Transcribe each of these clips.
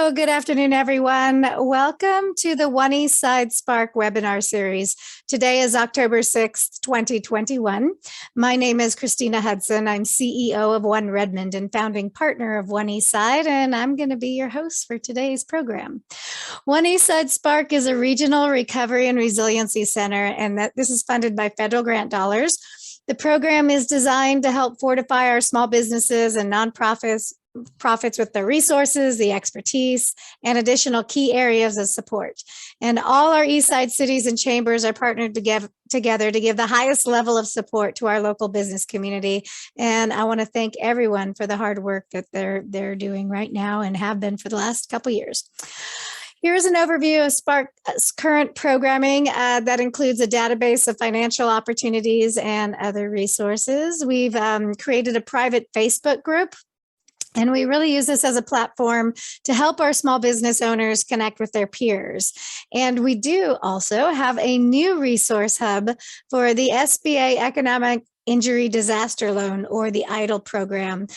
Hello, good afternoon, everyone. Welcome to the One East Side Spark webinar series. Today is October 6th, 2021. My name is Christina Hudson. I'm CEO of One Redmond and founding partner of One East Side, and I'm going to be your host for today's program. One East Side Spark is a regional recovery and resiliency center, and this is funded by federal grant dollars. The program is designed to help fortify our small businesses and nonprofits with the resources, the expertise, and additional key areas of support. And all our East Side cities and chambers are partnered together to give the highest level of support to our local business community. And I want to thank everyone for the hard work that they're doing right now and have been for the last couple years. Here's an overview of Spark's current programming that includes a database of financial opportunities and other resources. We've created a private Facebook group, and we really use this as a platform to help our small business owners connect with their peers. And we do also have a new resource hub for the SBA Economic Injury Disaster Loan, or the EIDL program.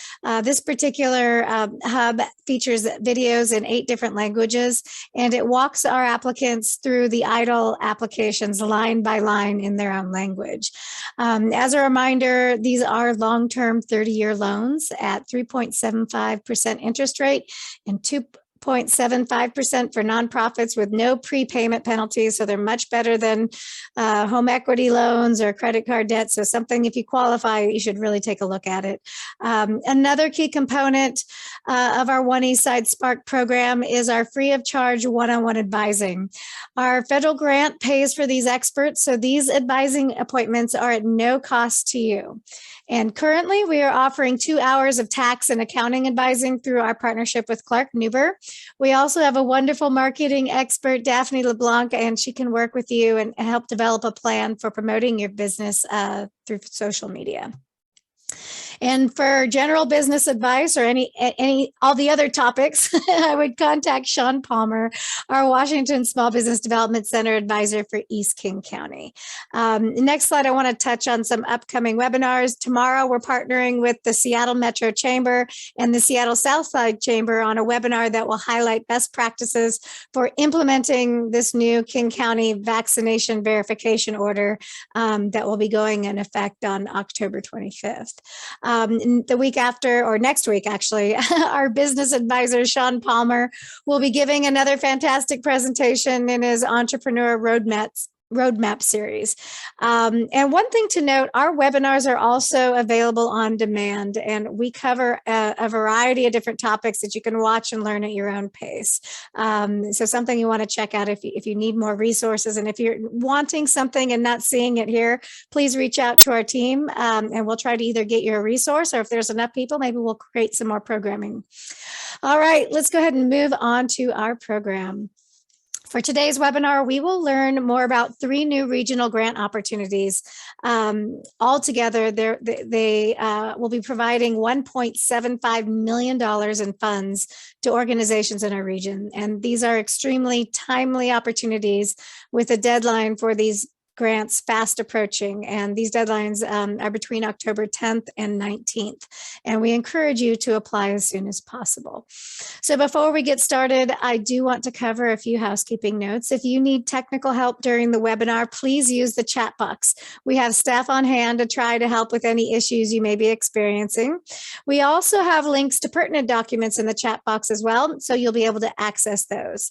This particular hub features videos in 8 different languages, and it walks our applicants through the EIDL applications line by line in their own language. As a reminder, these are long-term 30-year loans at 3.75% interest rate and 2.75% for nonprofits with no prepayment penalties. So they're much better than home equity loans or credit card debt. So something, if you qualify, you should really take a look at it. Another key component of our One East Side Spark program is our free of charge one-on-one advising. Our federal grant pays for these experts, so these advising appointments are at no cost to you. And currently, we are offering 2 hours of tax and accounting advising through our partnership with Clark Newber. We also have a wonderful marketing expert, Daphne LeBlanc, and she can work with you and help develop a plan for promoting your business through social media. And for general business advice or all the other topics, I would contact Sean Palmer, our Washington Small Business Development Center advisor for East King County. Next slide, I want to touch on some upcoming webinars. Tomorrow, we're partnering with the Seattle Metro Chamber and the Seattle Southside Chamber on a webinar that will highlight best practices for implementing this new King County vaccination verification order that will be going in effect on October 25th. The week after, or next week actually, our business advisor, Sean Palmer, will be giving another fantastic presentation in his Entrepreneur Roadmap series. And one thing to note, our webinars are also available on demand, and we cover a variety of different topics that you can watch and learn at your own pace. So something you want to check out if you need more resources, and if you're wanting something and not seeing it here, please reach out to our team and we'll try to either get you a resource, or if there's enough people, maybe we'll create some more programming. All right, let's go ahead and move on to our program. For today's webinar, we will learn more about 3 new regional grant opportunities. Altogether, they will be providing $1.75 million in funds to organizations in our region. And these are extremely timely opportunities with a deadline for these grants fast approaching, and these deadlines are between October 10th and 19th, and we encourage you to apply as soon as possible. So before we get started, I do want to cover a few housekeeping notes. If you need technical help during the webinar, please use the chat box. We have staff on hand to try to help with any issues you may be experiencing. We also have links to pertinent documents in the chat box as well, so you'll be able to access those.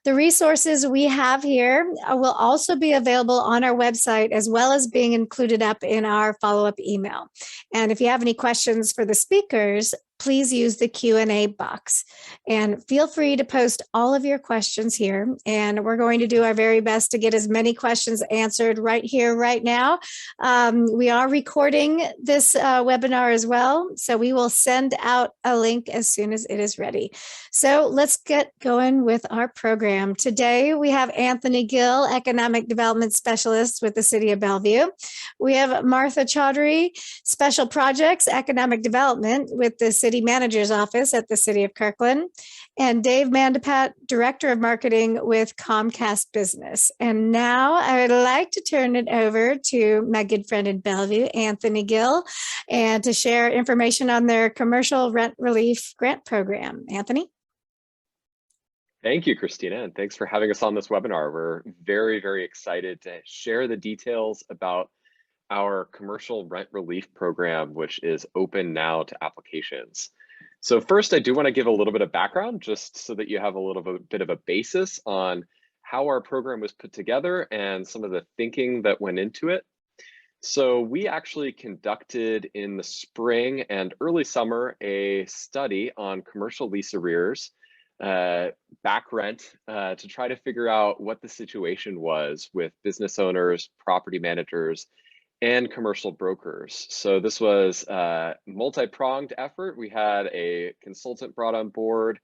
The resources we have here will also be available on our website, as well as being included up in our follow-up email. And if you have any questions for the speakers, please use the Q&A box and feel free to post all of your questions here. And we're going to do our very best to get as many questions answered right here, right now. We are recording this webinar as well, so we will send out a link as soon as it is ready. So let's get going with our program. Today, we have Anthony Gill, Economic Development Specialist with the City of Bellevue. We have Martha Chaudhary, Special Projects, Economic Development with the City Manager's Office at the City of Kirkland, and Dave Mandapat, Director of Marketing with Comcast Business. And now I would like to turn it over to my good friend in Bellevue, Anthony Gill, and to share information on their commercial rent relief grant program. Anthony? Thank you, Christina, and thanks for having us on this webinar. We're very, very excited to share the details about our commercial rent relief program, which is open now to applications. So first, I do want to give a little bit of background just so that you have a little bit of a basis on how our program was put together and some of the thinking that went into it. So we actually conducted in the spring and early summer a study on commercial lease arrears, back rent, to try to figure out what the situation was with business owners, property managers, and commercial brokers. So this was a multi-pronged effort. We had a consultant brought on board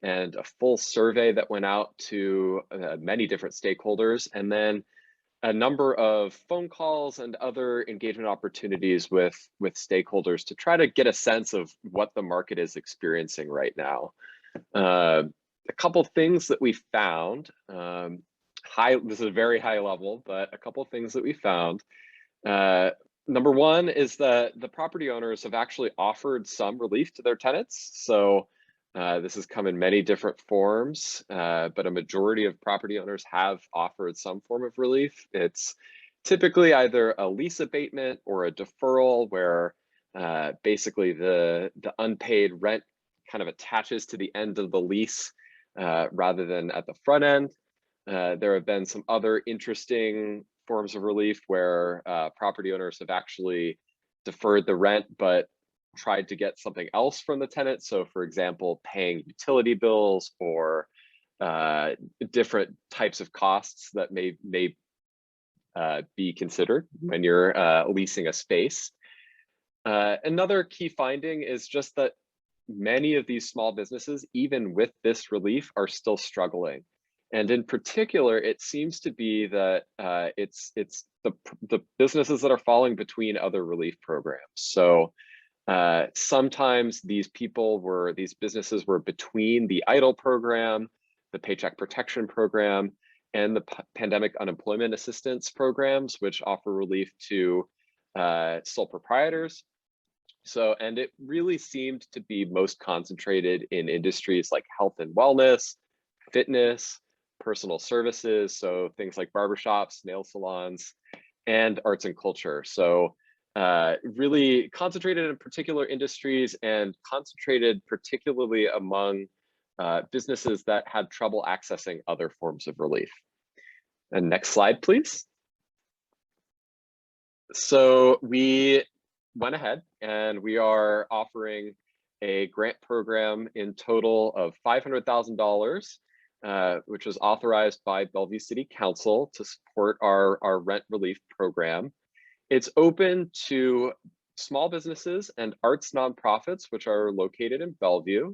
and a full survey that went out to many different stakeholders, and then a number of phone calls and other engagement opportunities with stakeholders to try to get a sense of what the market is experiencing right now. A couple things that we found, this is a very high level, but a couple things that we found. Number one is that the property owners have actually offered some relief to their tenants. So this has come in many different forms, but a majority of property owners have offered some form of relief. It's typically either a lease abatement or a deferral where basically the unpaid rent kind of attaches to the end of the lease rather than at the front end. There have been some other interesting forms of relief where property owners have actually deferred the rent but tried to get something else from the tenant. So for example, paying utility bills or different types of costs that may be considered when you're leasing a space. Another key finding is just that many of these small businesses, even with this relief, are still struggling. And in particular, it seems to be that it's the businesses that are falling between other relief programs. So sometimes these businesses were between the EIDL program, the Paycheck Protection Program, and the Pandemic Unemployment Assistance programs, which offer relief to sole proprietors. So, and it really seemed to be most concentrated in industries like health and wellness, fitness, personal services, so things like barbershops, nail salons, and arts and culture. So really concentrated in particular industries and concentrated particularly among businesses that had trouble accessing other forms of relief. And next slide, please. So we went ahead and we are offering a grant program in total of $500,000, which was authorized by Bellevue City Council to support our rent relief program. It's open to small businesses and arts nonprofits, which are located in Bellevue.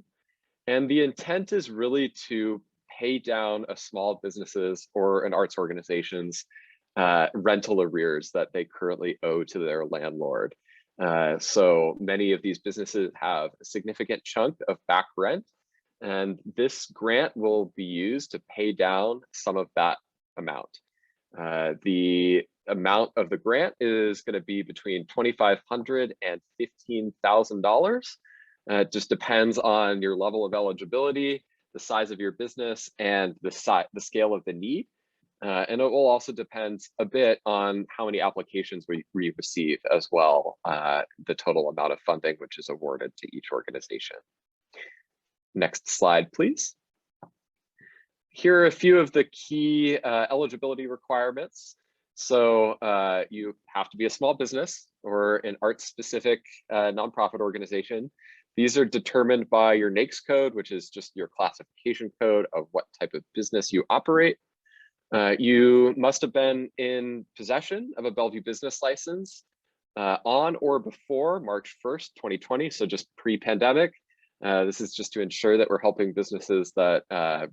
And the intent is really to pay down a small businesses or an arts organization's rental arrears that they currently owe to their landlord. So many of these businesses have a significant chunk of back rent, and this grant will be used to pay down some of that amount. The amount of the grant is going to be between $2,500 and $15,000. It just depends on your level of eligibility, the size of your business, and the scale of the need. And it will also depend a bit on how many applications we receive as well, the total amount of funding which is awarded to each organization. Next slide, please. Here are a few of the key eligibility requirements. So you have to be a small business or an arts-specific nonprofit organization. These are determined by your NAICS code, which is just your classification code of what type of business you operate. You must have been in possession of a Bellevue business license on or before March 1st, 2020, so just pre-pandemic. This is just to ensure that we're helping businesses that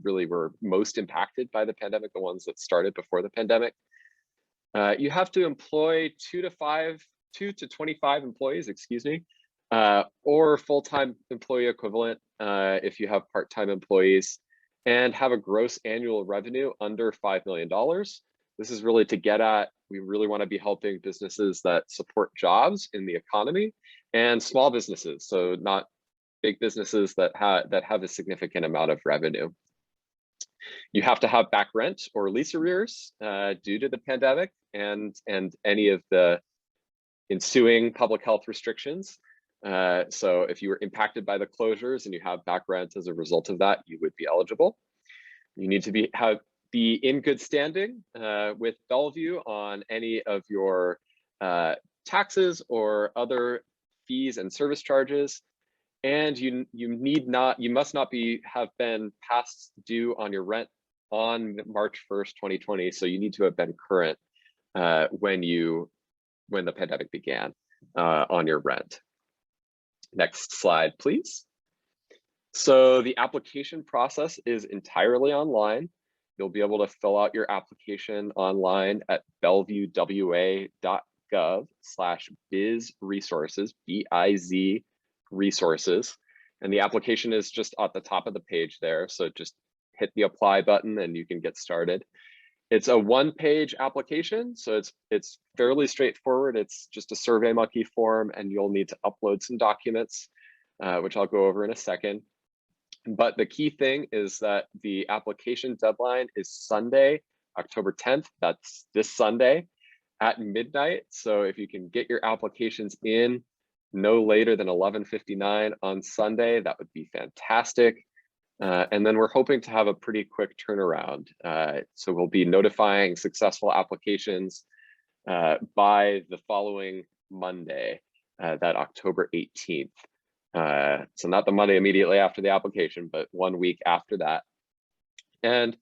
really were most impacted by the pandemic, the ones that started before the pandemic. You have to employ 2 to 25 employees, excuse me, or full-time employee equivalent if you have part-time employees, and have a gross annual revenue under $5 million. This is really to get at, we really want to be helping businesses that support jobs in the economy and small businesses, so not big businesses that have a significant amount of revenue. You have to have back rent or lease arrears due to the pandemic and any of the ensuing public health restrictions. So if you were impacted by the closures and you have back rent as a result of that, you would be eligible. You need to be in good standing with Bellevue on any of your taxes or other fees and service charges. And you must not have been past due on your rent on March 1st, 2020. So you need to have been current when the pandemic began on your rent. Next slide, please. So the application process is entirely online. You'll be able to fill out your application online at bellevuewa.gov/bizresources, BIZ resources. And the application is just at the top of the page there. So just hit the apply button and you can get started. It's a one-page application, so it's fairly straightforward. It's just a SurveyMonkey form, and you'll need to upload some documents, which I'll go over in a second. But the key thing is that the application deadline is Sunday, October 10th. That's this Sunday at midnight. So if you can get your applications in no later than 11:59 on Sunday, that would be fantastic. And then we're hoping to have a pretty quick turnaround. So we'll be notifying successful applications by the following Monday, that October 18th. So not the Monday immediately after the application, but 1 week after that. And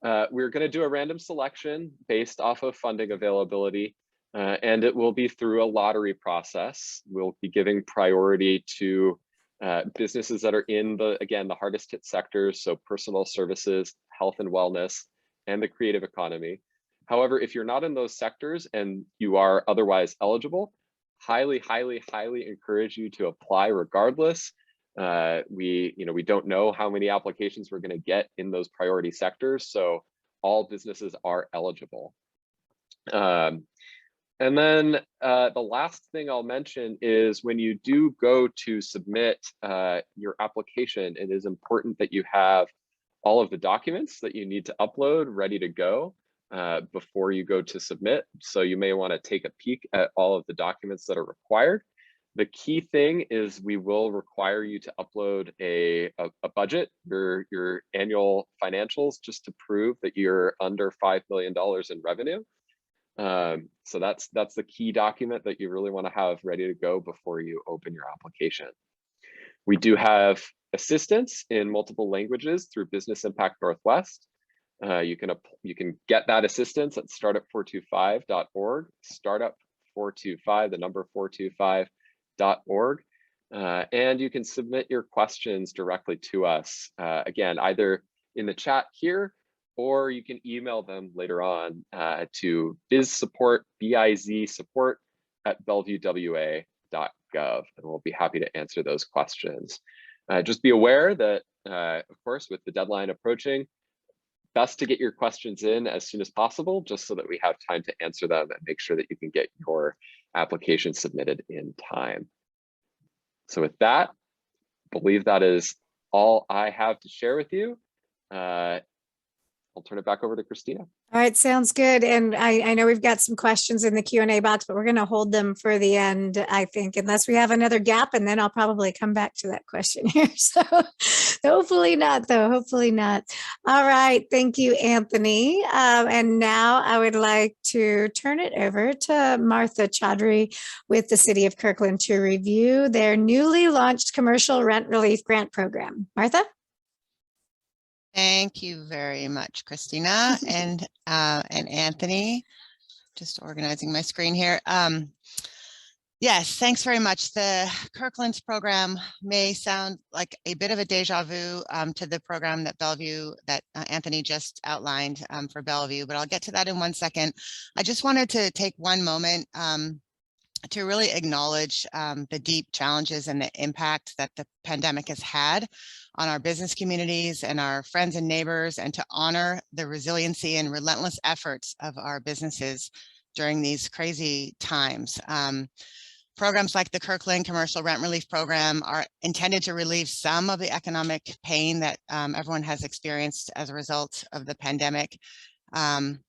we're going to do a random selection based off of funding availability, and it will be through a lottery process. We'll be giving priority to businesses that are in the hardest hit sectors, so personal services, health and wellness, and the creative economy. However, if you're not in those sectors and you are otherwise eligible, highly encourage you to apply regardless. We don't know how many applications we're going to get in those priority sectors, so all businesses are eligible. And then the last thing I'll mention is when you do go to submit your application, it is important that you have all of the documents that you need to upload ready to go before you go to submit. So you may want to take a peek at all of the documents that are required. The key thing is we will require you to upload a budget, your annual financials, just to prove that you're under $5 million in revenue. So that's the key document that you really want to have ready to go before you open your application. We do have assistance in multiple languages through Business Impact Northwest. You can get that assistance at startup425.org, startup425, the number 425.org, and you can submit your questions directly to us, again, either in the chat here, or you can email them later on to bizsupport, B-I-Z support at bellevuewa.gov, and we'll be happy to answer those questions. Just be aware that, of course, with the deadline approaching, best to get your questions in as soon as possible, just so that we have time to answer them and make sure that you can get your application submitted in time. So with that, I believe that is all I have to share with you. I'll turn it back over to Christina. All right, sounds good. And I know we've got some questions in the Q&A box, but we're going to hold them for the end, I think, unless we have another gap, and then I'll probably come back to that question here. So hopefully not, though. Hopefully not. All right. Thank you, Anthony. And now I would like to turn it over to Martha Chaudhry with the City of Kirkland to review their newly launched commercial rent relief grant program. Martha? Thank you very much, Christina and Anthony. Just organizing my screen here. Yes, thanks very much. The Kirkland's program may sound like a bit of a deja vu to the program that Bellevue, that Anthony just outlined for Bellevue, but I'll get to that in 1 second. I just wanted to take one moment to really acknowledge the deep challenges and the impact that the pandemic has had on our business communities and our friends and neighbors, and to honor the resiliency and relentless efforts of our businesses during these crazy times. Programs like the Kirkland Commercial Rent Relief Program are intended to relieve some of the economic pain that everyone has experienced as a result of the pandemic. And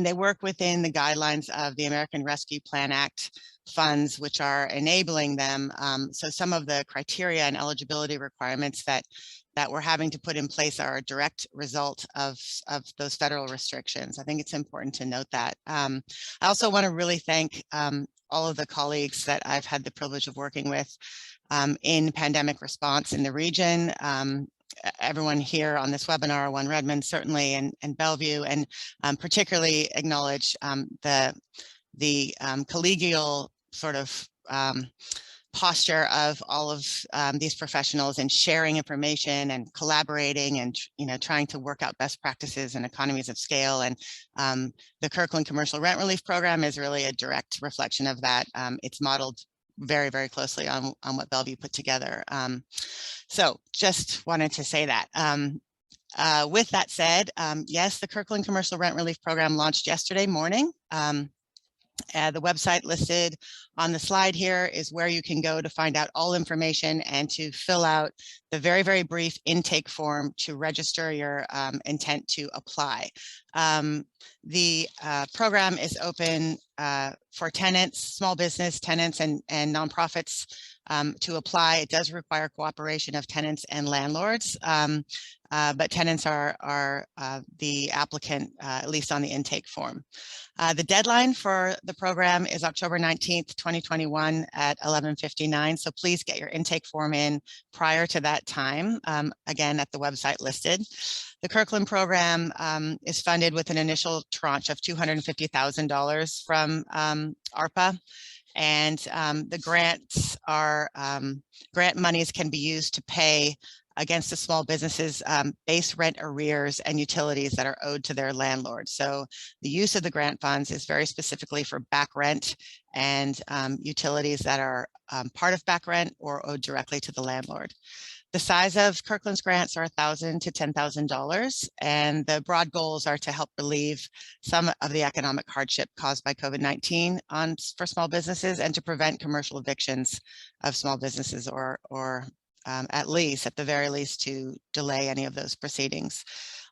they work within the guidelines of the American Rescue Plan Act funds, which are enabling them. So some of the criteria and eligibility requirements that we're having to put in place are a direct result of those federal restrictions. I think it's important to note that. I also want to really thank all of the colleagues that I've had the privilege of working with in pandemic response in the region. Everyone here on this webinar, One Redmond certainly, and Bellevue, and particularly acknowledge the collegial sort of posture of all of these professionals in sharing information and collaborating and trying to work out best practices and economies of scale. And the Kirkland Commercial Rent Relief Program is really a direct reflection of that. It's modeled very, very closely on what Bellevue put together. So just wanted to say that. With that said, yes, the Kirkland Commercial Rent Relief Program launched yesterday morning. The website listed on the slide here is where you can go to find out all information and to fill out the very, very brief intake form to register your intent to apply. The program is open for tenants, small business tenants, and nonprofits to apply. It does require cooperation of tenants and landlords, but tenants are the applicant, at least on the intake form. The deadline for the program is October 19th, 2021 at 11:59. So please get your intake form in prior to that time, again, at the website listed. The Kirkland program is funded with an initial tranche of $250,000 from ARPA. And the grants are, grant monies can be used to pay against the small businesses' base rent arrears and utilities that are owed to their landlord. So the use of the grant funds is very specifically for back rent and utilities that are part of back rent or owed directly to the landlord. The size of Kirkland's grants are $1,000 to $10,000, and the broad goals are to help relieve some of the economic hardship caused by COVID-19 for small businesses and to prevent commercial evictions of small businesses or at the very least, to delay any of those proceedings.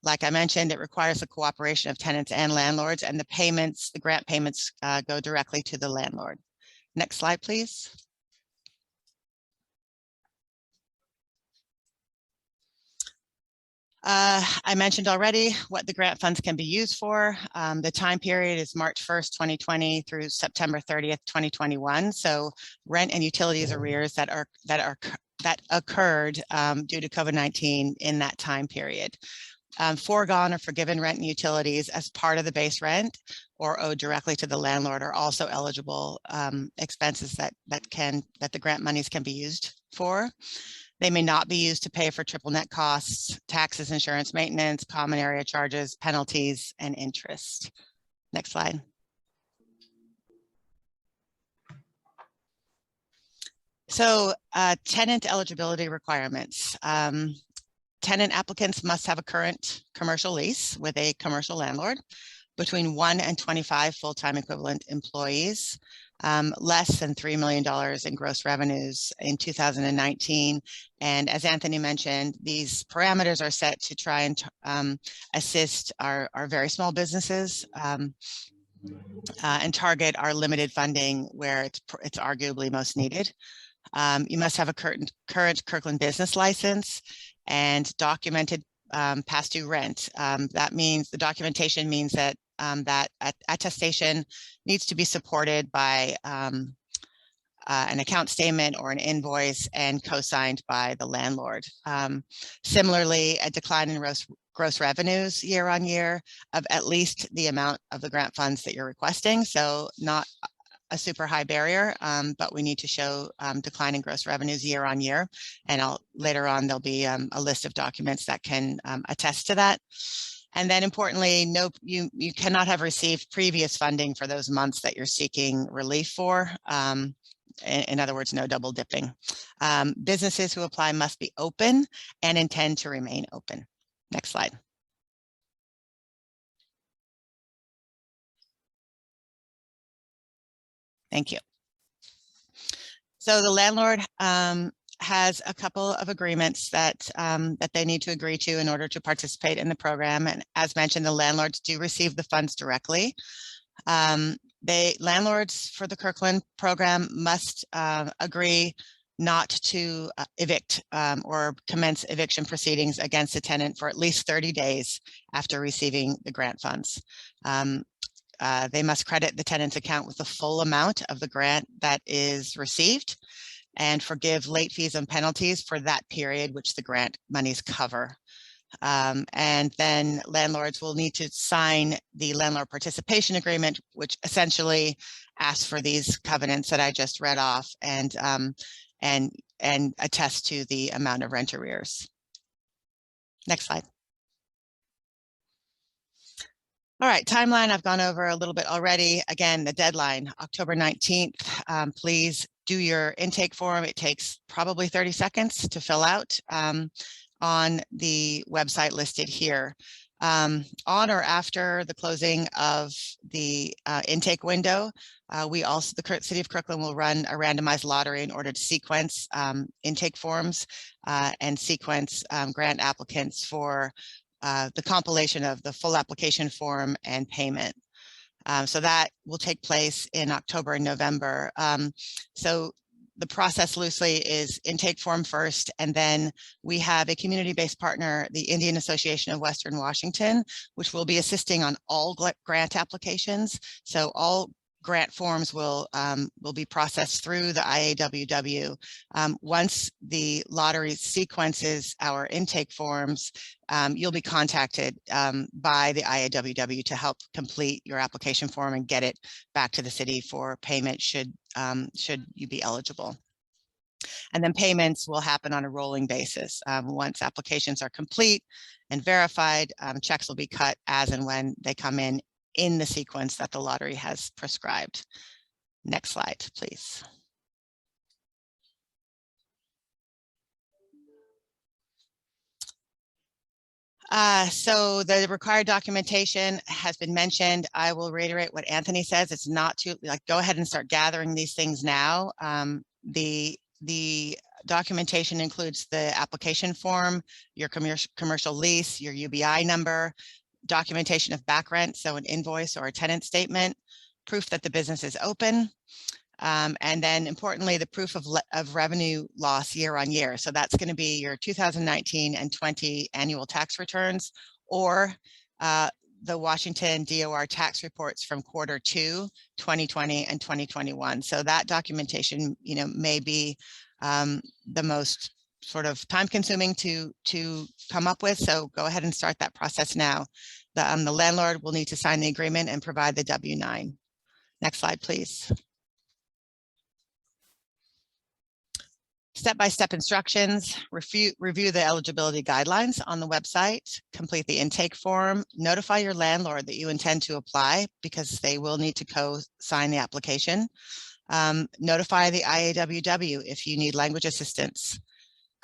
Like I mentioned, it requires the cooperation of tenants and landlords, and the grant payments go directly to the landlord. Next slide, please. I mentioned already what the grant funds can be used for. The time period is March 1st, 2020 through September 30th, 2021. So rent and utilities arrears that occurred due to COVID-19 in that time period. Foregone or forgiven rent and utilities as part of the base rent or owed directly to the landlord are also eligible expenses that the grant monies can be used for. They may not be used to pay for triple net costs, taxes, insurance, maintenance, common area charges, penalties, and interest. Next slide. So tenant eligibility requirements. Tenant applicants must have a current commercial lease with a commercial landlord, between 1 and 25 full-time equivalent employees, less than $3 million in gross revenues in 2019. And as Anthony mentioned, these parameters are set to try and assist our very small businesses and target our limited funding where it's arguably most needed. You must have a current Kirkland business license and documented past due rent. That means the documentation means that that attestation needs to be supported by an account statement or an invoice and co-signed by the landlord. Similarly, a decline in gross revenues year on year of at least the amount of the grant funds that you're requesting. So not a super high barrier, but we need to show decline in gross revenues year on year. And later on, there'll be a list of documents that can attest to that. And then importantly, you cannot have received previous funding for those months that you're seeking relief for. In other words, no double dipping. Businesses who apply must be open and intend to remain open. Next slide. Thank you. So the landlord has a couple of agreements that they need to agree to in order to participate in the program. And as mentioned, the landlords do receive the funds directly. Landlords for the Kirkland program must agree not to evict or commence eviction proceedings against a tenant for at least 30 days after receiving the grant funds. They must credit the tenant's account with the full amount of the grant that is received and forgive late fees and penalties for that period which the grant monies cover. And then landlords will need to sign the landlord participation agreement, which essentially asks for these covenants that I just read off and attest to the amount of rent arrears. Next slide. All right, timeline I've gone over a little bit already. Again, the deadline, October 19th. Please do your intake form. It takes probably 30 seconds to fill out on the website listed here. On or after the closing of the intake window, the City of Kirkland will run a randomized lottery in order to sequence intake forms and sequence grant applicants for the compilation of the full application form and payment. So that will take place in October and November. So the process loosely is intake form first, and then we have a community-based partner, the Indian Association of Western Washington, which will be assisting on all grant applications. So all grant forms will be processed through the IAWW. Once the lottery sequences our intake forms, you'll be contacted by the IAWW to help complete your application form and get it back to the city for payment should you be eligible. And then payments will happen on a rolling basis. Once applications are complete and verified, checks will be cut as and when they come in the sequence that the lottery has prescribed. Next slide, please. So the required documentation has been mentioned. I will reiterate what Anthony says. It's not to go ahead and start gathering these things now. The documentation includes the application form, your commercial lease, your UBI number, documentation of back rent, so an invoice or a tenant statement, proof that the business is open, and then importantly, the proof of revenue loss year on year. So that's going to be your 2019 and 20 annual tax returns, or the Washington DOR tax reports from Q2 2020 and 2021. So that documentation, may be the most sort of time consuming to come up with. So go ahead and start that process now. The landlord will need to sign the agreement and provide the W-9. Next slide, please. Step-by-step instructions, review the eligibility guidelines on the website, complete the intake form, notify your landlord that you intend to apply because they will need to co-sign the application. Notify the IAWW if you need language assistance.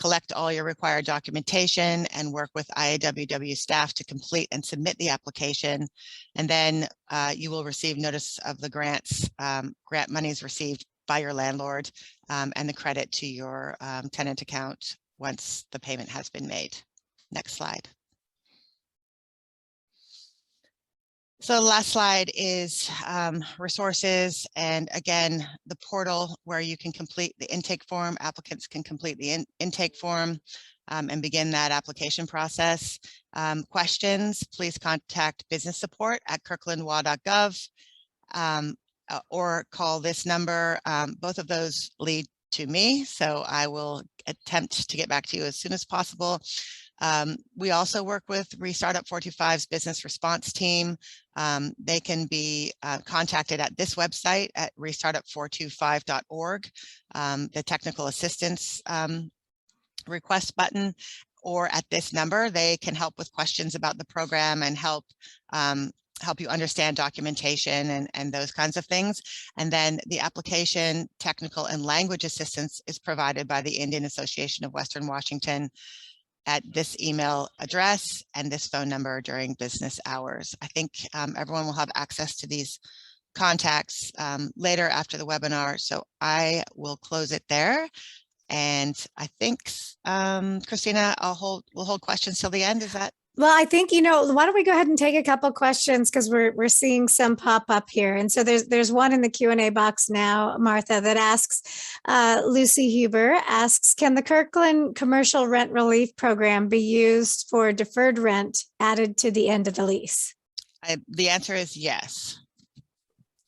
Collect all your required documentation and work with IAWW staff to complete and submit the application. And then you will receive notice of the grant monies received by your landlord and the credit to your tenant account once the payment has been made. Next slide. So the last slide is resources, and again, the portal where you can complete the intake form. Applicants can complete the intake form and begin that application process. Questions, please contact business support at kirklandwa.gov or call this number. Both of those lead to me, so I will attempt to get back to you as soon as possible. We also work with Restartup 425's business response team. They can be contacted at this website at restartup425.org, the technical assistance request button, or at this number. They can help with questions about the program and help you understand documentation and those kinds of things. And then the application, technical, and language assistance is provided by the Indian Association of Western Washington at this email address and this phone number during business hours. I think everyone will have access to these contacts later after the webinar. So I will close it there. And I think, Christina, we'll hold questions till the end. Is that? Well, I think, why don't we go ahead and take a couple questions, because we're seeing some pop up here. And so there's one in the Q&A box now, Martha, that asks, Lucy Huber asks, can the Kirkland commercial rent relief program be used for deferred rent added to the end of the lease? The answer is yes.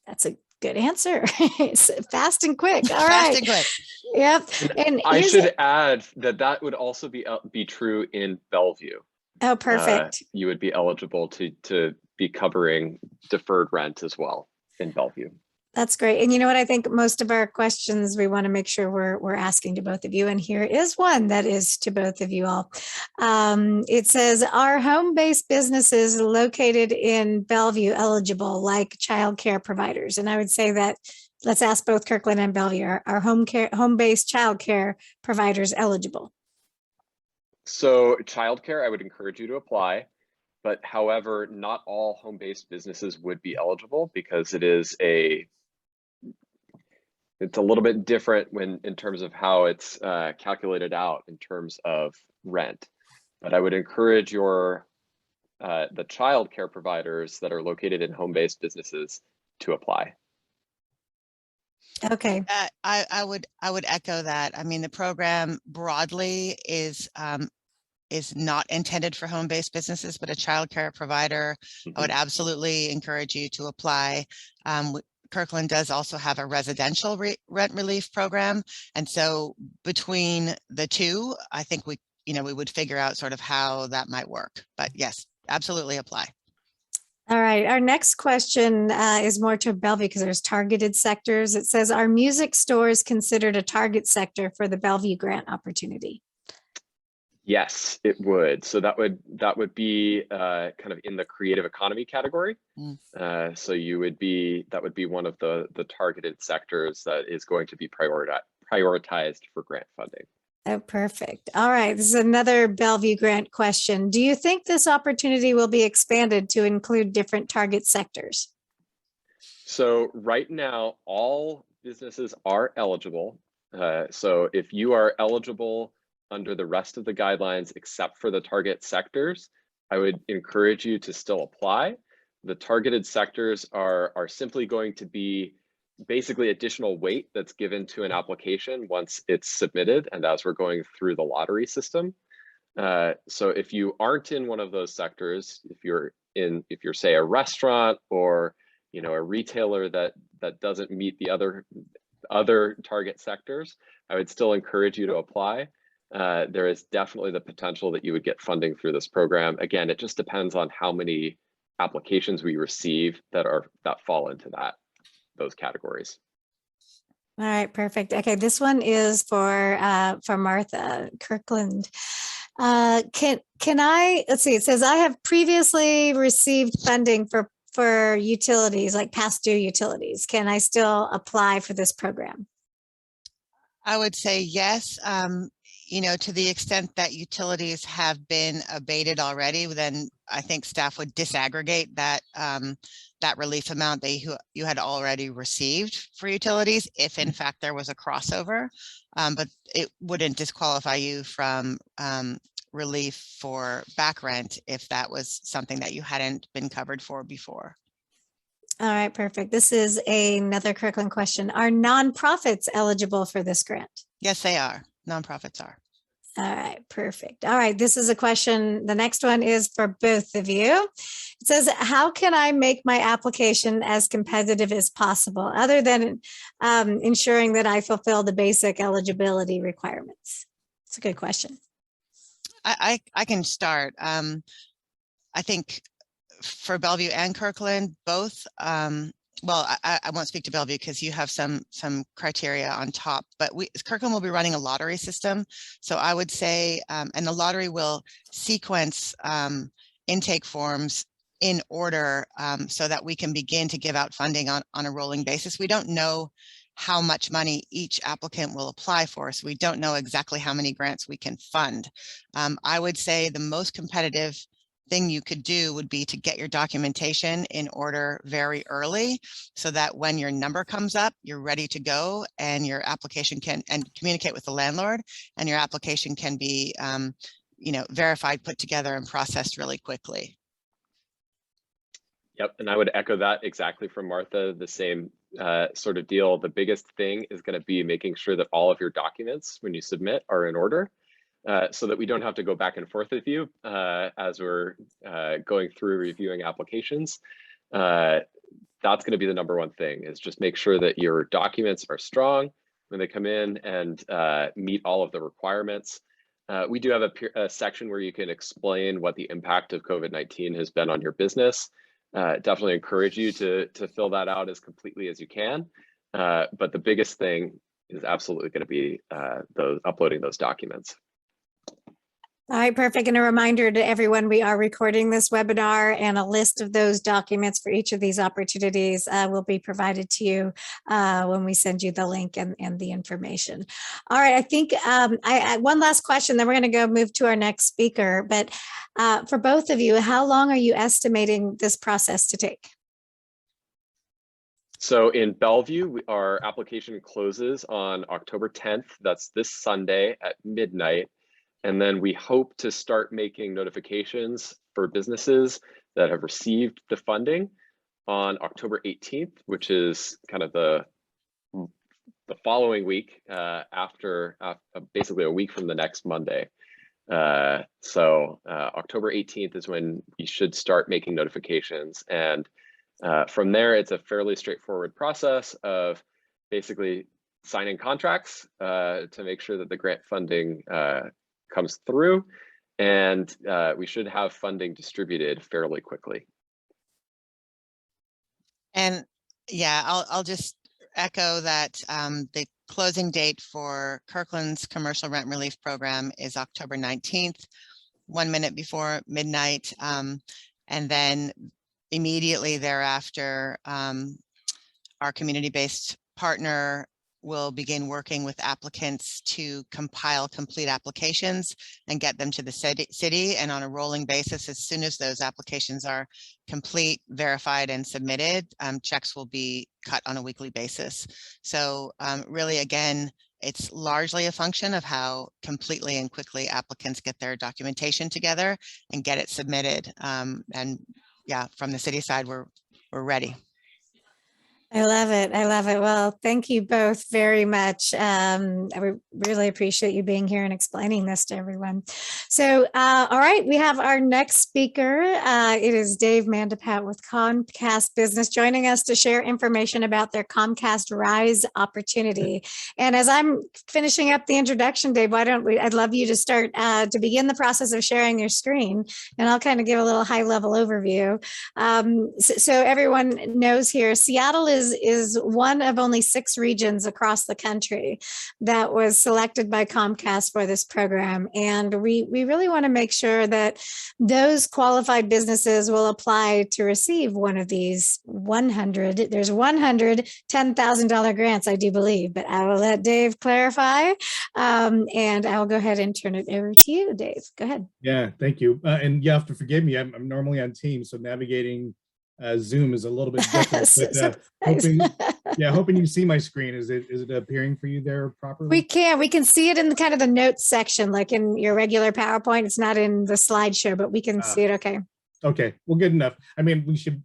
That's a good answer. It's fast and quick. All Fast right. and quick. Yep. And I should add that would also be true in Bellevue. Oh, perfect. You would be eligible to be covering deferred rent as well in Bellevue. That's great. And you know what? I think most of our questions we want to make sure we're asking to both of you. And here is one that is to both of you all. It says, are home-based businesses located in Bellevue eligible like childcare providers? And I would say that let's ask both Kirkland and Bellevue, are home-based childcare providers eligible? So childcare, I would encourage you to apply, but however, not all home-based businesses would be eligible because it's a little bit different in terms of how it's calculated out in terms of rent. But I would encourage the childcare providers that are located in home-based businesses to apply. Okay. I would echo that. I mean, the program broadly is not intended for home-based businesses, but a childcare provider, I would absolutely encourage you to apply. Kirkland does also have a residential rent relief program. And so between the two, I think we would figure out sort of how that might work. But yes, absolutely apply. All right. Our next question is more to Bellevue because there's targeted sectors. It says, are music stores considered a target sector for the Bellevue grant opportunity? Yes, it would. So that would be kind of in the creative economy category. So that would be one of the targeted sectors that is going to be prioritized for grant funding. Oh, perfect. All right. This is another Bellevue grant question. Do you think this opportunity will be expanded to include different target sectors? So right now, all businesses are eligible. So if you are eligible under the rest of the guidelines, except for the target sectors, I would encourage you to still apply. The targeted sectors are simply going to be basically additional weight that's given to an application once it's submitted and as we're going through the lottery system. So if you aren't in one of those sectors, if you're say a restaurant or a retailer that doesn't meet the other target sectors, I would still encourage you to apply. There is definitely the potential that you would get funding through this program. Again, it just depends on how many applications we receive that fall into those categories. All right, perfect. Okay, this one is for Martha Kirkland. Can I, let's see, it says, I have previously received funding for utilities, like past due utilities. Can I still apply for this program? I would say yes. To the extent that utilities have been abated already, then I think staff would disaggregate that relief amount that you had already received for utilities if in fact there was a crossover, but it wouldn't disqualify you from relief for back rent if that was something that you hadn't been covered for before. All right, perfect. This is another Kirkland question. Are nonprofits eligible for this grant? Yes, they are. Nonprofits are. All right, perfect. All right, this is a question. The next one is for both of you. It says, how can I make my application as competitive as possible other than ensuring that I fulfill the basic eligibility requirements? It's a good question. I can start. I think for Bellevue and Kirkland, both, well, I won't speak to Bellevue because you have some criteria on top, but Kirkland will be running a lottery system. So I would say, and the lottery will sequence intake forms in order so that we can begin to give out funding on a rolling basis. We don't know how much money each applicant will apply for, so we don't know exactly how many grants we can fund. I would say the most competitive thing you could do would be to get your documentation in order very early, so that when your number comes up, you're ready to go, and your application can, and communicate with the landlord, and your application can be verified, put together, and processed really quickly. Yep, and I would echo that exactly from Martha, the same sort of deal. The biggest thing is going to be making sure that all of your documents when you submit are in order, so that we don't have to go back and forth with you as we're going through reviewing applications. That's going to be the number one thing, is just make sure that your documents are strong when they come in and meet all of the requirements. We do have a section where you can explain what the impact of COVID-19 has been on your business. Definitely encourage you to fill that out as completely as you can. But the biggest thing is absolutely going to be uploading those documents. All right, perfect. And a reminder to everyone, we are recording this webinar, and a list of those documents for each of these opportunities will be provided to you when we send you the link and the information. All right, I think one last question, then we're going to go move to our next speaker. But for both of you, how long are you estimating this process to take? So in Bellevue, our application closes on October 10th. That's this Sunday at midnight. And then we hope to start making notifications for businesses that have received the funding on October 18th, which is kind of the following week after basically a week from the next Monday. So October 18th is when we should start making notifications. And from there, it's a fairly straightforward process of basically signing contracts to make sure that the grant funding comes through, and we should have funding distributed fairly quickly. And yeah, I'll just echo that the closing date for Kirkland's commercial rent relief program is October 19th, 1 minute before midnight. And then immediately thereafter, our community-based partner will begin working with applicants to compile complete applications and get them to the city. And on a rolling basis, as soon as those applications are complete, verified, and submitted, checks will be cut on a weekly basis. So really, again, it's largely a function of how completely and quickly applicants get their documentation together and get it submitted. And yeah, from the city side, we're ready. I love it. I love it. Well, thank you both very much. I really appreciate you being here and explaining this to everyone. So, all right, we have our next speaker. It is Dave Mandapat with Comcast Business, joining us to share information about their Comcast RISE opportunity. And as I'm finishing up the introduction, Dave, I'd love you to start to begin the process of sharing your screen, and I'll kind of give a little high-level overview. So everyone knows here, Seattle is one of only 6 regions across the country that was selected by Comcast for this program. And we really want to make sure that those qualified businesses will apply to receive one of these 100. There's 100 $10,000 grants, I do believe, but I will let Dave clarify. And I'll go ahead and turn it over to you, Dave. Go ahead. Yeah, thank you. And you have to forgive me. I'm normally on Teams, so navigating Zoom is a little bit different. But, hoping you see my screen. Is it appearing for you there properly? We can see it in the kind of the notes section, like in your regular PowerPoint. It's not in the slideshow, but we can see it. Okay. Okay. Well, good enough. I mean, we should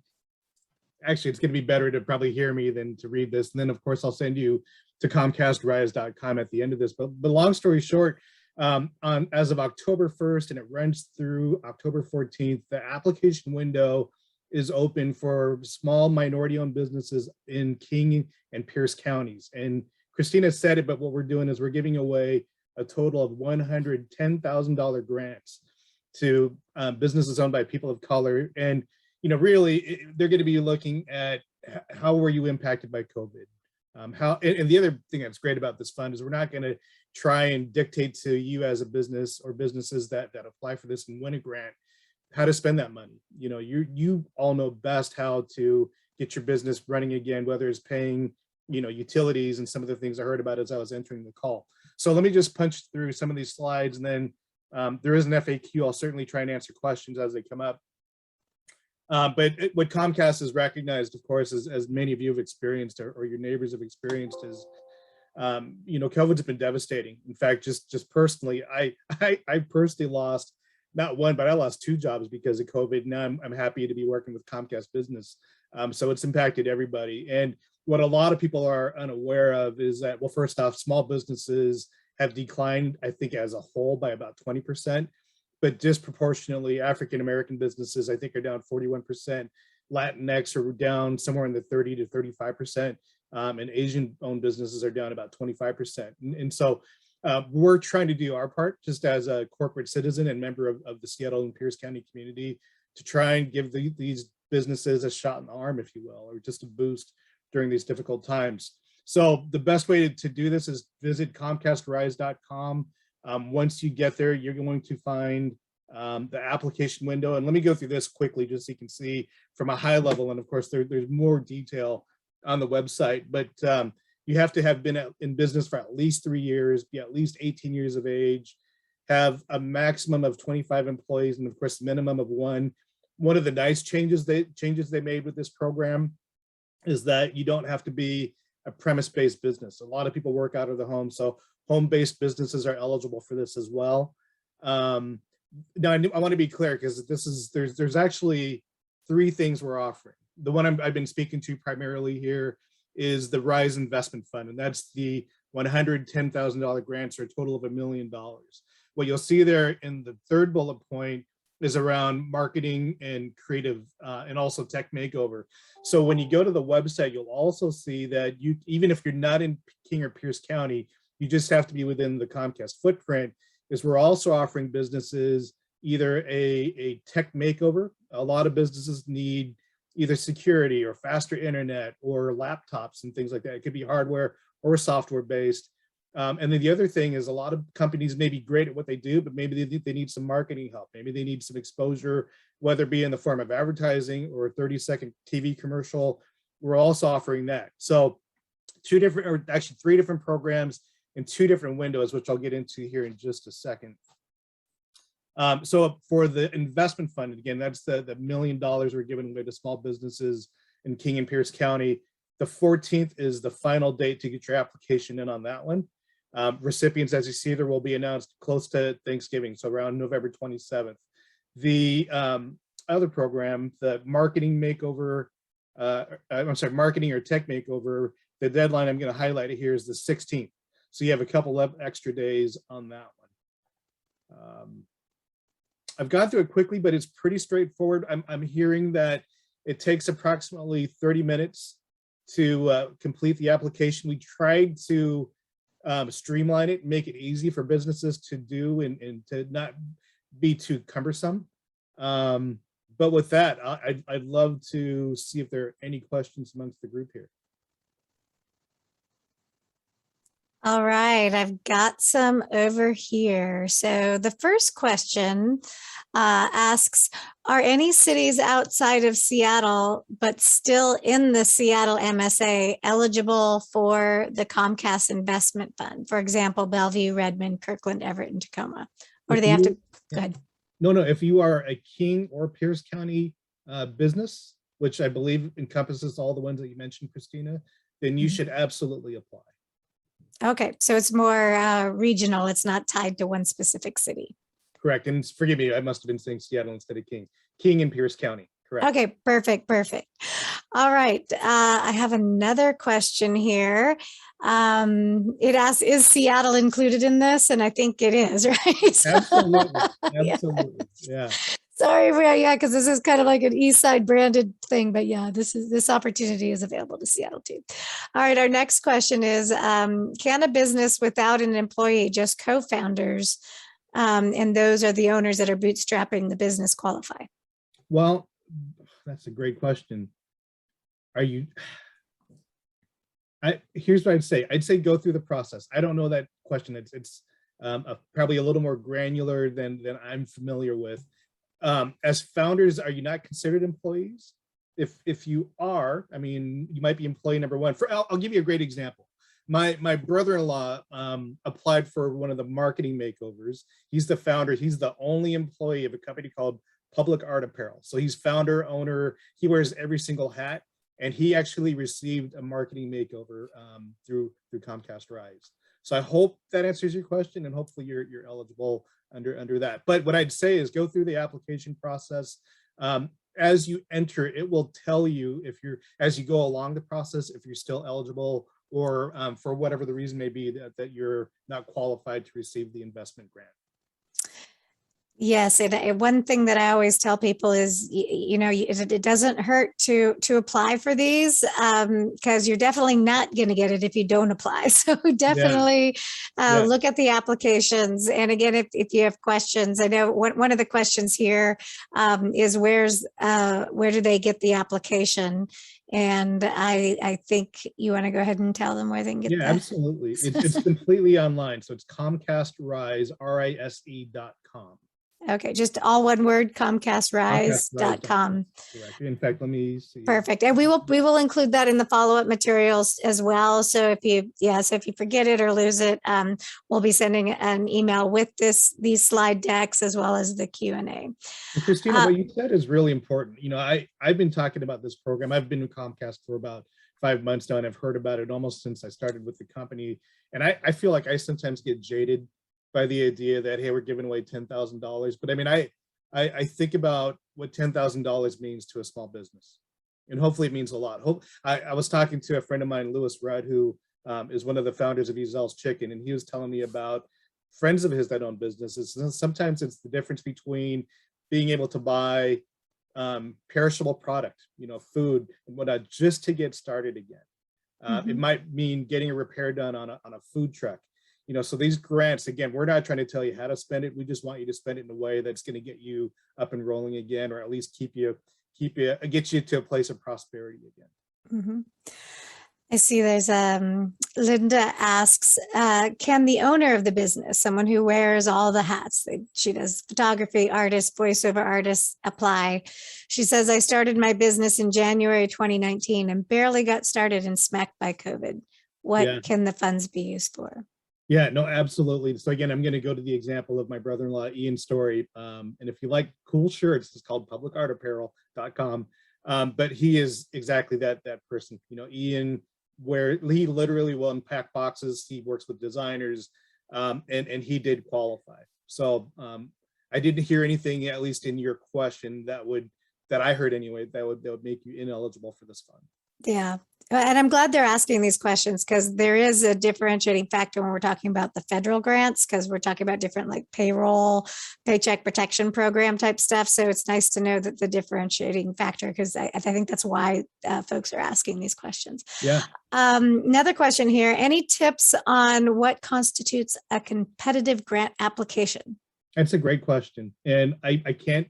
actually. It's going to be better to probably hear me than to read this. And then, of course, I'll send you to ComcastRISE.com at the end of this. But long story short, as of October 1st, and it runs through October 14th, the application window is open for small minority-owned businesses in King and Pierce counties. And Christina said it, but what we're doing is we're giving away a total of $110,000 grants to businesses owned by people of color. And really, they're going to be looking at how were you impacted by COVID. And the other thing that's great about this fund is we're not going to try and dictate to you as a business or businesses that apply for this and win a grant how to spend that money. You all know best how to get your business running again, whether it's paying utilities and some of the things I heard about as I was entering the call. So let me just punch through some of these slides, and then There is an FAQ. I'll certainly try and answer questions as they come up. But what Comcast has recognized, of course, as many of you have experienced or your neighbors have experienced is, COVID's been devastating. In fact, just personally, I personally lost not one, but I lost 2 jobs because of COVID. Now I'm happy to be working with Comcast Business. So it's impacted everybody. And what a lot of people are unaware of is that, well, first off, small businesses have declined, I think, as a whole by about 20%, but disproportionately African-American businesses, I think, are down 41%. Latinx are down somewhere in the 30 to 35%. And Asian-owned businesses are down about 25%. And so we're trying to do our part just as a corporate citizen and member of the Seattle and Pierce County community to try and give these businesses a shot in the arm, if you will, or just a boost during these difficult times. So the best way to do this is visit ComcastRISE.com. Once you get there, you're going to find the application window. And let me go through this quickly just so you can see from a high level. And of course, there's more detail on the website, but you have to have been in business for at least 3 years, be at least 18 years of age, have a maximum of 25 employees, and of course, minimum of 1. One of the nice changes they made with this program is that you don't have to be a premise-based business. A lot of people work out of the home, so home-based businesses are eligible for this as well. Now, I want to be clear because there's actually 3 things we're offering. The one I've been speaking to primarily here is the RISE Investment Fund, and that's the $110,000 grants, or a total of $1 million. What you'll see there in the 3rd bullet point is around marketing and creative and also tech makeover. So when you go to the website, you'll also see that even if you're not in King or Pierce County, you just have to be within the Comcast footprint, is we're also offering businesses either a tech makeover. A lot of businesses need either security or faster internet or laptops and things like that. It could be hardware or software based. And then the other thing is a lot of companies may be great at what they do, but maybe they need some marketing help. Maybe they need some exposure, whether it be in the form of advertising or a 30-second TV commercial. We're also offering that. So 3 different programs in 2 different windows, which I'll get into here in just a second. So for the investment fund, again, that's the $1 million we're giving away to small businesses in King and Pierce County. The 14th is the final date to get your application in on that one. Recipients, as you see, there will be announced close to Thanksgiving, so around November 27th. The other program, the marketing makeover, marketing or tech makeover, the deadline I'm going to highlight it here is the 16th. So you have a couple of extra days on that one. I've gone through it quickly, but it's pretty straightforward. I'm hearing that it takes approximately 30 minutes to complete the application. We tried to streamline it, make it easy for businesses to do and to not be too cumbersome. But with that, I'd love to see if there are any questions amongst the group here. All right, I've got some over here. So the first question asks, are any cities outside of Seattle, but still in the Seattle MSA, eligible for the Comcast Investment Fund? For example, Bellevue, Redmond, Kirkland, Everett, and Tacoma. Or do they have to, go ahead. No, if you are a King or Pierce County business, which I believe encompasses all the ones that you mentioned, Christina, then you should absolutely apply. Okay, so it's more regional. It's not tied to one specific city. Correct. And forgive me, I must have been saying Seattle instead of King. King and Pierce County. Correct. Okay, perfect. All right. I have another question here. It asks, is Seattle included in this? And I think it is, right? Absolutely. Absolutely. Yeah. Sorry, yeah, because this is kind of like an East Side branded thing, but yeah, this opportunity is available to Seattle too. All right, our next question is, can a business without an employee, just co-founders, and those are the owners that are bootstrapping the business, qualify? Well, that's a great question. Here's what I'd say. I'd say go through the process. I don't know that question. It's probably a little more granular than I'm familiar with. As founders, are you not considered employees? If you are, I mean, you might be employee number 1. I'll give you a great example. my brother-in-law applied for one of the marketing makeovers. He's the founder. He's the only employee of a company called Public Art Apparel. So he's founder, owner. He wears every single hat, and he actually received a marketing makeover through Comcast RISE. So I hope that answers your question, and hopefully you're eligible under that. But what I'd say is go through the application process. As you enter, it will tell you if you're, as you go along the process, if you're still eligible, or for whatever the reason may be that you're not qualified to receive the investment grant. Yes, and one thing that I always tell people is, it doesn't hurt to apply for these, because you're definitely not going to get it if you don't apply. So definitely look at the applications. And again, if you have questions, I know one of the questions here is where do they get the application? And I think you want to go ahead and tell them where they can get that. Yeah, absolutely. It's completely online. So it's Comcast RISE, RISE.com. Okay, just all one word, ComcastRISE.com. Correct. In fact, let me see. Perfect. And we will include that in the follow-up materials as well. So if you forget it or lose it, we'll be sending an email with these slide decks as well as the Q&A. And Christina, what you said is really important. I've been talking about this program. I've been with Comcast for about 5 months now, and I've heard about it almost since I started with the company. And I feel like I sometimes get jaded by the idea that, hey, we're giving away $10,000. But I mean, I think about what $10,000 means to a small business. And hopefully it means a lot. I was talking to a friend of mine, Lewis Rudd, who is one of the founders of Ezel's Chicken. And he was telling me about friends of his that own businesses. And sometimes it's the difference between being able to buy perishable product, food and whatnot, just to get started again. It might mean getting a repair done on a food truck. So these grants, again, we're not trying to tell you how to spend it. We just want you to spend it in a way that's going to get you up and rolling again, or at least get you to a place of prosperity again. I see there's Linda asks, can the owner of the business, someone who wears all the hats, she does photography, artist, voiceover artist, apply? She says, I started my business in January 2019 and barely got started and smacked by COVID. What can the funds be used for? Yeah, no, absolutely. So again, I'm going to go to the example of my brother-in-law, Ian Story. And if you like cool shirts, it's called publicartapparel.com. But he is exactly that person. Ian, where he literally will unpack boxes. He works with designers, and he did qualify. So I didn't hear anything, at least in your question, that I heard anyway, that would make you ineligible for this fund. Yeah. And I'm glad they're asking these questions, because there is a differentiating factor when we're talking about the federal grants, because we're talking about different like payroll, paycheck protection program type stuff. So it's nice to know that the differentiating factor, because I think that's why folks are asking these questions. Yeah. Another question here. Any tips on what constitutes a competitive grant application? That's a great question. And I can't,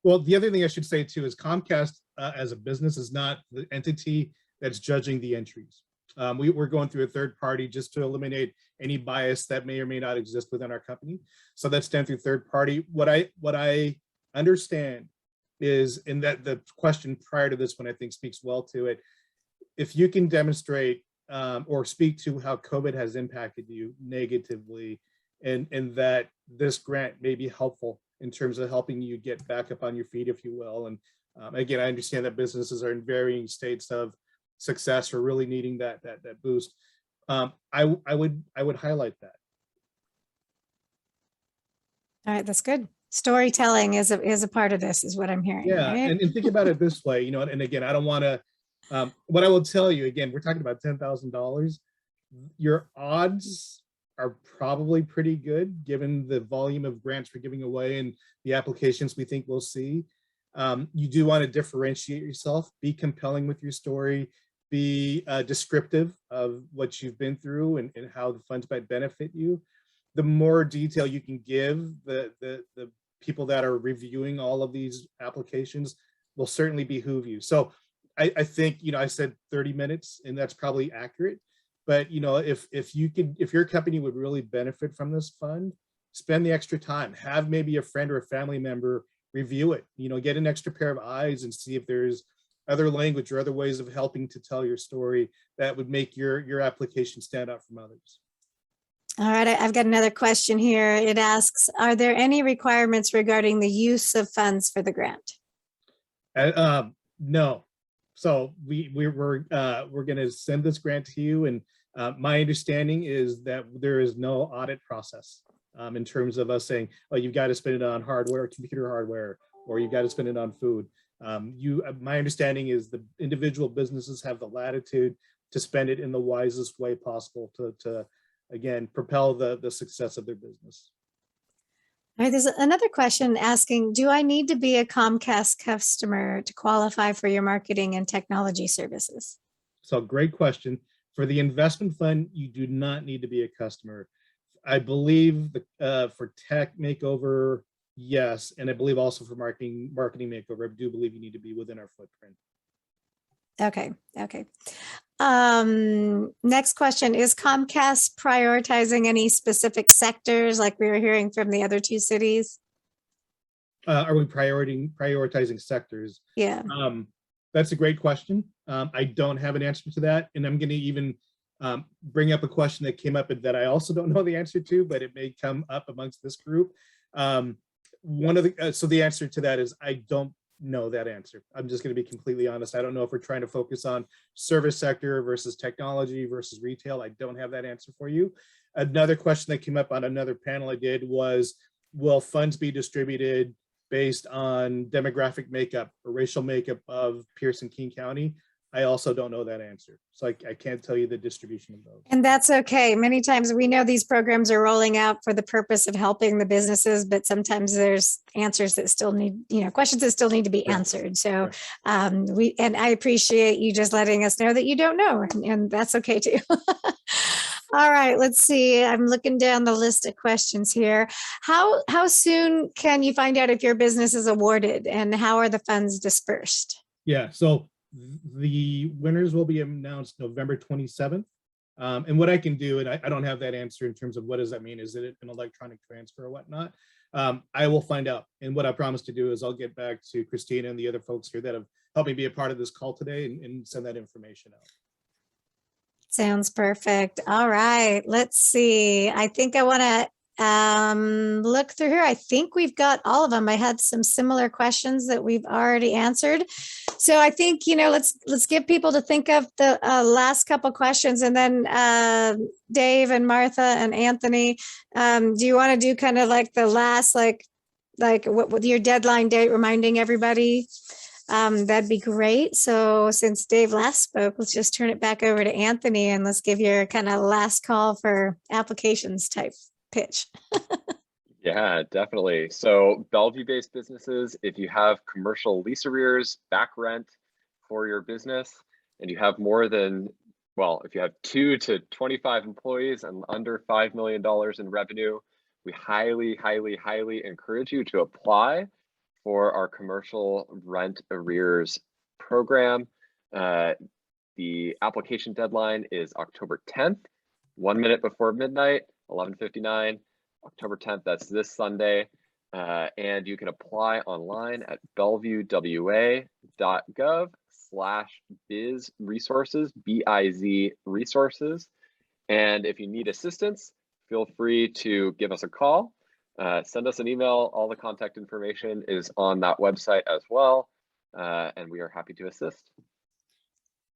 well, the other thing I should say too is Comcast as a business is not the entity that's judging the entries. We're going through a third party just to eliminate any bias that may or may not exist within our company. So that's done through third party. What I understand is, in that the question prior to this one, I think speaks well to it. If you can demonstrate or speak to how COVID has impacted you negatively, and that this grant may be helpful in terms of helping you get back up on your feet, if you will. And again, I understand that businesses are in varying states of success or really needing that boost. I would highlight that. All right, that's good. Storytelling is a part of this, is what I'm hearing. Yeah, right? and think about it this way, and again, I don't want to. What I will tell you, again, we're talking about $10,000. Your odds are probably pretty good given the volume of grants we're giving away and the applications we think we'll see. You do want to differentiate yourself, be compelling with your story, be descriptive of what you've been through and how the funds might benefit you. The more detail you can give the people that are reviewing all of these applications will certainly behoove you. So I think, I said 30 minutes, and that's probably accurate. But if your company would really benefit from this fund, spend the extra time, have maybe a friend or a family member review it, get an extra pair of eyes and see if there's other language or other ways of helping to tell your story that would make your application stand out from others. All right, I've got another question here. It asks, are there any requirements regarding the use of funds for the grant? No. So we're going to send this grant to you, and my understanding is that there is no audit process in terms of us saying, oh, you've got to spend it on hardware, computer hardware, or you've got to spend it on food. My understanding is the individual businesses have the latitude to spend it in the wisest way possible to again, propel the success of their business. All right, there's another question asking, do I need to be a Comcast customer to qualify for your marketing and technology services? So great question. For the investment fund, you do not need to be a customer. I believe for tech makeover, yes. And I believe also for marketing makeover, I do believe you need to be within our footprint. Okay. Next question, is Comcast prioritizing any specific sectors like we were hearing from the other two cities? Are we prioritizing sectors? Yeah. That's a great question. I don't have an answer to that. And I'm going to even bring up a question that came up that I also don't know the answer to, but it may come up amongst this group. So the answer to that is I don't know that answer. I'm just going to be completely honest. I don't know if we're trying to focus on service sector versus technology versus retail. I don't have that answer for you. Another question that came up on another panel I did was, will funds be distributed based on demographic makeup or racial makeup of Pierce and King County? I also don't know that answer. So I can't tell you the distribution of those. And that's okay. Many times we know these programs are rolling out for the purpose of helping the businesses, but sometimes there's answers that still need, questions that still need to be answered. So and I appreciate you just letting us know that you don't know, and that's okay too. All right, let's see. I'm looking down the list of questions here. How soon can you find out if your business is awarded, and how are the funds dispersed? Yeah, so the winners will be announced November 27th. And what I can do, and I don't have that answer in terms of what does that mean? Is it an electronic transfer or whatnot? I will find out. And what I promise to do is I'll get back to Christina and the other folks here that have helped me be a part of this call today and send that information out. Sounds perfect. All right, let's see. I think I want to look through here. I think we've got all of them. I had some similar questions that we've already answered. So I think, let's give people to think of the last couple questions, and then Dave and Martha and Anthony, do you want to do kind of like the last, like what with your deadline date, reminding everybody? That'd be great. So since Dave last spoke, let's just turn it back over to Anthony, and let's give your kind of last call for applications type pitch. Yeah, definitely. So Bellevue-based businesses, if you have commercial lease arrears, back rent for your business, and you have more than, if you have 2 to 25 employees and under $5 million in revenue, we highly, highly, highly encourage you to apply for our commercial rent arrears program. The application deadline is October 10th, 1 minute before midnight, 11:59. October 10th, that's this Sunday. And you can apply online at bellevuewa.gov/biz resources, BIZ resources. And if you need assistance, feel free to give us a call, send us an email. All the contact information is on that website as well. And we are happy to assist.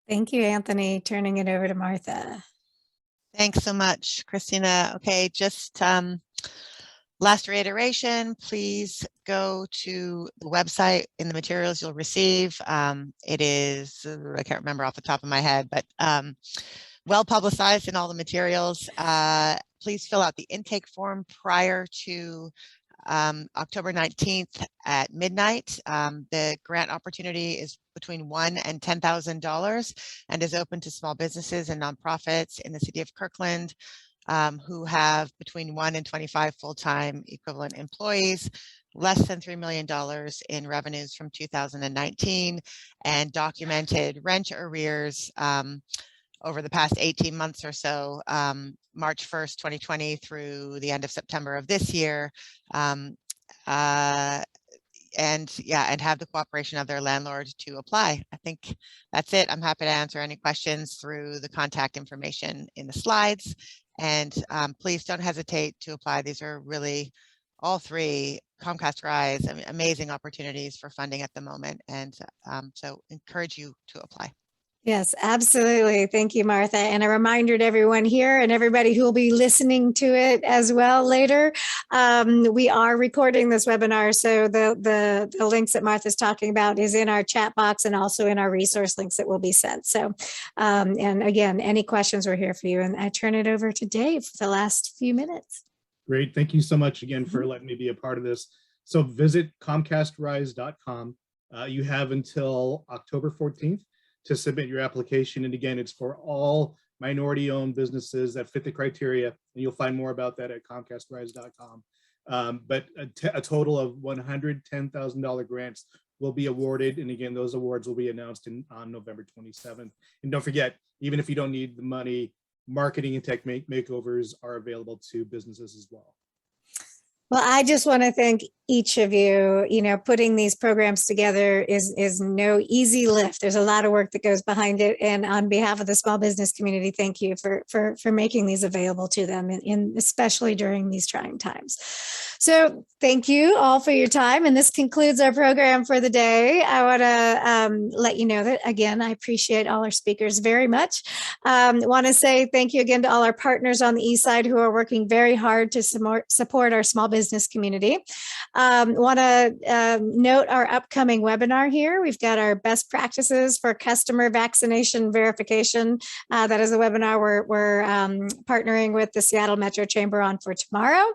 Thank you, Anthony. Turning it over to Martha. Thanks so much, Christina. Okay, just last reiteration, please go to the website. In the materials you'll receive. It is, I can't remember off the top of my head, but well publicized in all the materials. Please fill out the intake form prior to October 19th at midnight. The grant opportunity is between $1,000 and $10,000 and is open to small businesses and nonprofits in the city of Kirkland who have between 1 and 25 full-time equivalent employees, less than $3 million in revenues from 2019, and documented rent arrears over the past 18 months or so, March 1st, 2020 through the end of September of this year. and have the cooperation of their landlord to apply. I think that's it. I'm happy to answer any questions through the contact information in the slides. And please don't hesitate to apply. These are really all three Comcast RISE, amazing opportunities for funding at the moment. And so encourage you to apply. Yes, absolutely. Thank you, Martha. And a reminder to everyone here and everybody who will be listening to it as well later. We are recording this webinar, so the links that Martha's talking about is in our chat box and also in our resource links that will be sent. So, and again, any questions, we're here for you. And I turn it over to Dave for the last few minutes. Great. Thank you so much again for letting me be a part of this. So visit comcastrise.com. You have until October 14th to submit your application. And again, it's for all minority-owned businesses that fit the criteria. And you'll find more about that at comcastrise.com. But a total of $110,000 grants will be awarded. And again, those awards will be announced on November 27th. And don't forget, even if you don't need the money, marketing and tech makeovers are available to businesses as well. Well, I just want to thank each of you. You know, putting these programs together is no easy lift. There's a lot of work that goes behind it. And on behalf of the small business community, thank you for making these available to them, especially during these trying times. So thank you all for your time. And this concludes our program for the day. I want to let you know that, again, I appreciate all our speakers very much. Want to say thank you again to all our partners on the East Side who are working very hard to support our small business community. Want to note our upcoming webinar here. We've got our best practices for customer vaccination verification. That is a webinar we're partnering with the Seattle Metro Chamber on for tomorrow.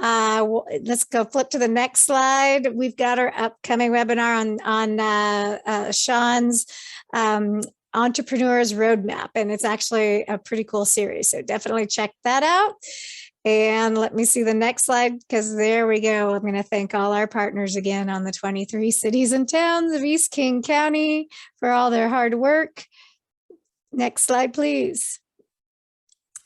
Let's go flip to the next slide. We've got our upcoming webinar on Sean's Entrepreneur's Roadmap, and it's actually a pretty cool series. So definitely check that out. And let me see the next slide, because there we go. I'm going to thank all our partners again on the 23 cities and towns of East King County for all their hard work. Next slide, please.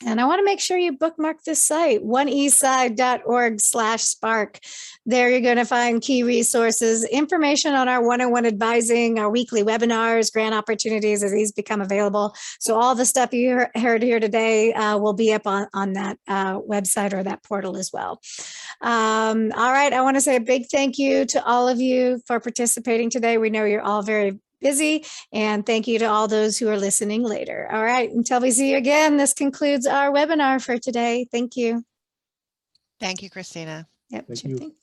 And I want to make sure you bookmark this site, oneeastside.org/spark. There you're going to find key resources, information on our one-on-one advising, our weekly webinars, grant opportunities as these become available. So all the stuff you heard here today will be up on that website or that portal as well. All right, I want to say a big thank you to all of you for participating today. We know you're all very busy, and thank you to all those who are listening later. All right, until we see you again, this concludes our webinar for today. Thank you. Thank you, Christina. Yep. Thank you.